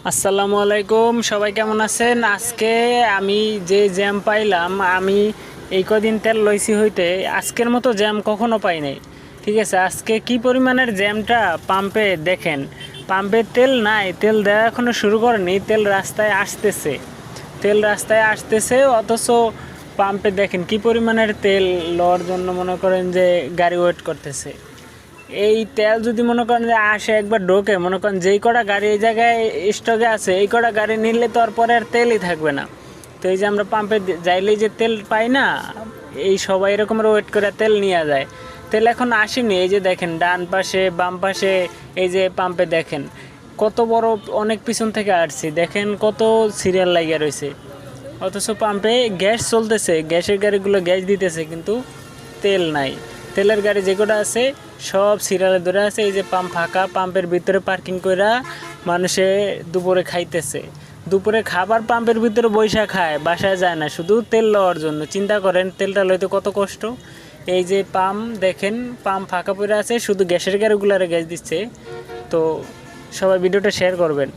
আসসালামু আলাইকুম, সবাই কেমন আছেন? আজকে আমি যে জ্যাম পাইলাম, আমি এই কদিন তেল লইছি হইতে আজকের মতো জ্যাম কখনো পাই নাই। ঠিক আছে, আজকে কি পরিমাণের জ্যামটা পাম্পে দেখেন। পাম্পে তেল নাই, তেল দেওয়া এখনো শুরু করেনি, তেল রাস্তায় আসতেছে অথচ পাম্পে দেখেন কি পরিমাণের তেল লওয়ার জন্য মনে করেন যে গাড়ি ওয়েট করতেছে। এই তেল যদি মনে করেন যে আসে একবার ঢোকে, মনে করেন যেই কটা গাড়ি এই জায়গায় স্টকে আছে এই কটা গাড়ি নিলে তো আর পরে আর তেলই থাকবে না। তো এই যে আমরা পাম্পে যাইলেই যে তেল পাই না, এই সবাই এরকম ওয়েট করে তেল নিয়ে যায়। তেল এখন আসেনি, এই যে দেখেন ডান পাশে বাম পাশে, এই যে পাম্পে দেখেন কত বড়, অনেক পিছন থেকে আসছি, দেখেন কত সিরিয়াল লাগিয়ে রয়েছে। অথচ পাম্পে গ্যাস চলতেছে, গ্যাসের গাড়িগুলো গ্যাস দিতেছে কিন্তু তেল নাই। তেলের গাড়ি যে কটা আছে সব সিরিয়ালে ধরে আছে। এই যে পাম্প ফাঁকা, পাম্পের ভিতরে পার্কিং কইরা মানুষে দুপুরে খাইতেছে। দুপুরে খাবার পাম্পের ভিতরে বৈশা খায়, বাসায় যায় না, শুধু তেল লওয়ার জন্য। চিন্তা করেন তেলটা লইতে কত কষ্ট। এই যে পাম্প দেখেন, পাম্প ফাঁকা পড়ে আছে, শুধু গ্যাসের গাড়িগুলারে গ্যাস দিচ্ছে। তো সবাই ভিডিওটা শেয়ার করবেন।